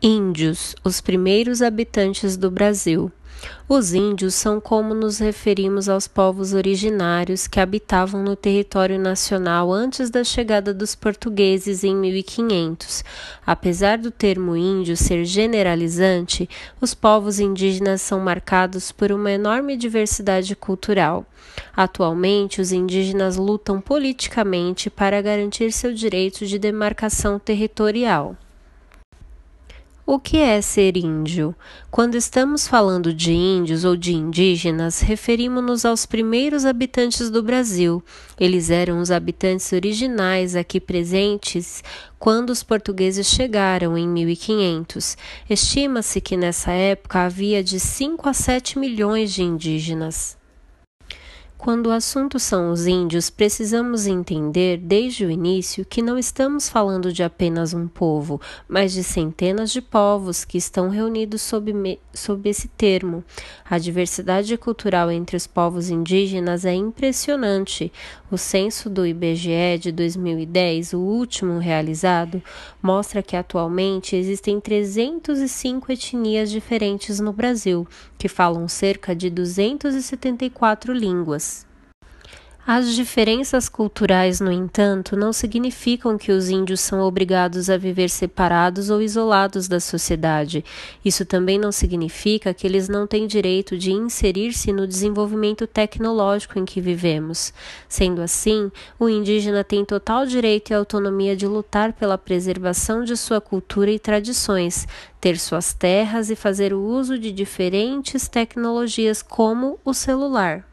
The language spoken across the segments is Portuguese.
Índios, os primeiros habitantes do Brasil. Os índios são como nos referimos aos povos originários que habitavam no território nacional antes da chegada dos portugueses em 1500. Apesar do termo índio ser generalizante, os povos indígenas são marcados por uma enorme diversidade cultural. Atualmente, os indígenas lutam politicamente para garantir seu direito de demarcação territorial. O que é ser índio? Quando estamos falando de índios ou de indígenas, referimos-nos aos primeiros habitantes do Brasil. Eles eram os habitantes originais aqui presentes quando os portugueses chegaram em 1500. Estima-se que nessa época havia de 5 a 7 milhões de indígenas. Quando o assunto são os índios, precisamos entender desde o início que não estamos falando de apenas um povo, mas de centenas de povos que estão reunidos sob esse termo. A diversidade cultural entre os povos indígenas é impressionante. O censo do IBGE de 2010, o último realizado, mostra que atualmente existem 305 etnias diferentes no Brasil, que falam cerca de 274 línguas. As diferenças culturais, no entanto, não significam que os índios são obrigados a viver separados ou isolados da sociedade. Isso também não significa que eles não têm direito de inserir-se no desenvolvimento tecnológico em que vivemos. Sendo assim, o indígena tem total direito e autonomia de lutar pela preservação de sua cultura e tradições, ter suas terras e fazer o uso de diferentes tecnologias como o celular.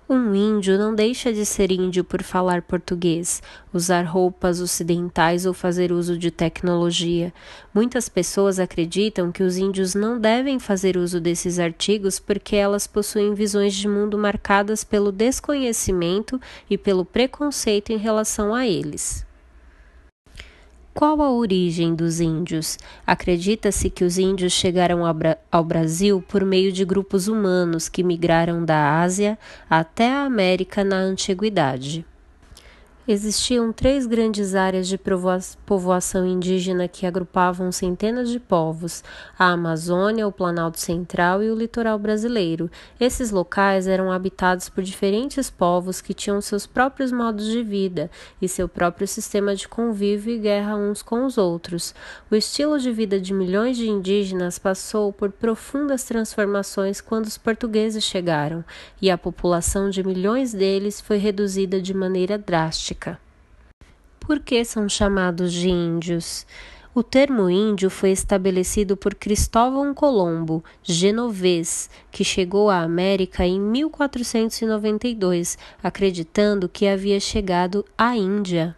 Um índio não deixa de ser índio por falar português, usar roupas ocidentais ou fazer uso de tecnologia. Muitas pessoas acreditam que os índios não devem fazer uso desses artigos porque elas possuem visões de mundo marcadas pelo desconhecimento e pelo preconceito em relação a eles. Qual a origem dos índios? Acredita-se que os índios chegaram ao Brasil por meio de grupos humanos que migraram da Ásia até a América na antiguidade. Existiam 3 grandes áreas de povoação indígena que agrupavam centenas de povos: a Amazônia, o Planalto Central e o litoral brasileiro. Esses locais eram habitados por diferentes povos que tinham seus próprios modos de vida e seu próprio sistema de convívio e guerra uns com os outros. O estilo de vida de milhões de indígenas passou por profundas transformações quando os portugueses chegaram, e a população de milhões deles foi reduzida de maneira drástica. Por que são chamados de índios? O termo índio foi estabelecido por Cristóvão Colombo, genovês, que chegou à América em 1492, acreditando que havia chegado à Índia.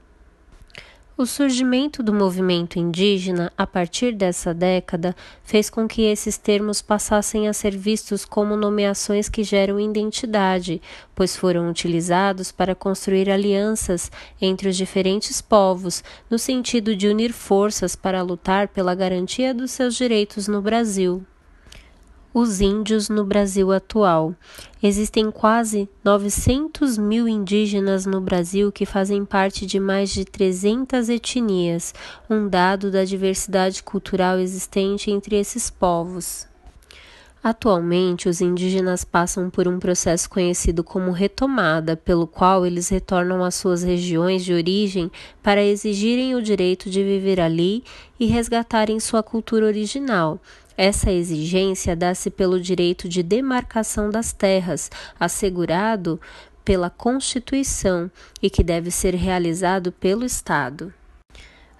O surgimento do movimento indígena, a partir dessa década, fez com que esses termos passassem a ser vistos como nomeações que geram identidade, pois foram utilizados para construir alianças entre os diferentes povos, no sentido de unir forças para lutar pela garantia dos seus direitos no Brasil. Os índios no Brasil atual. Existem quase 900 mil indígenas no Brasil que fazem parte de mais de 300 etnias, um dado da diversidade cultural existente entre esses povos. Atualmente, os indígenas passam por um processo conhecido como retomada, pelo qual eles retornam às suas regiões de origem para exigirem o direito de viver ali e resgatarem sua cultura original. Essa exigência dá-se pelo direito de demarcação das terras, assegurado pela Constituição e que deve ser realizado pelo Estado.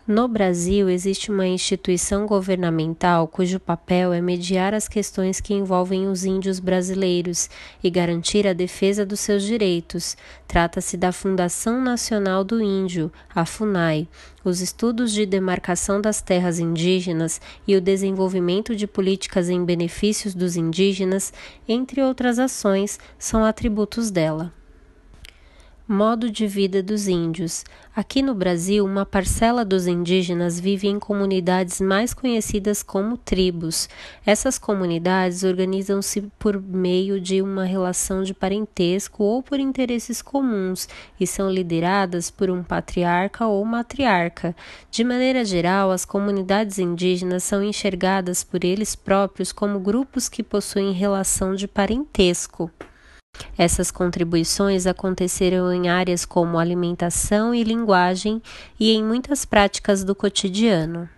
No Brasil, existe uma instituição governamental cujo papel é mediar as questões que envolvem os índios brasileiros e garantir a defesa dos seus direitos. Trata-se da Fundação Nacional do Índio, a FUNAI. Os estudos de demarcação das terras indígenas e o desenvolvimento de políticas em benefícios dos indígenas, entre outras ações, são atributos dela. Modo de vida dos índios. Aqui no Brasil, uma parcela dos indígenas vive em comunidades mais conhecidas como tribos. Essas comunidades organizam-se por meio de uma relação de parentesco ou por interesses comuns e são lideradas por um patriarca ou matriarca. De maneira geral, as comunidades indígenas são enxergadas por eles próprios como grupos que possuem relação de parentesco. Essas contribuições aconteceram em áreas como alimentação e linguagem e em muitas práticas do cotidiano.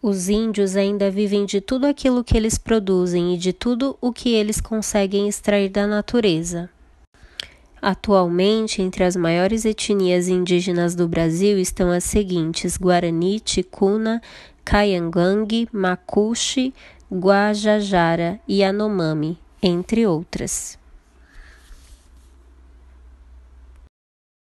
Os índios ainda vivem de tudo aquilo que eles produzem e de tudo o que eles conseguem extrair da natureza. Atualmente, entre as maiores etnias indígenas do Brasil estão as seguintes: Guarani, Ticuna, Caiangangue, Macuxi, Guajajara e Yanomami, entre outras.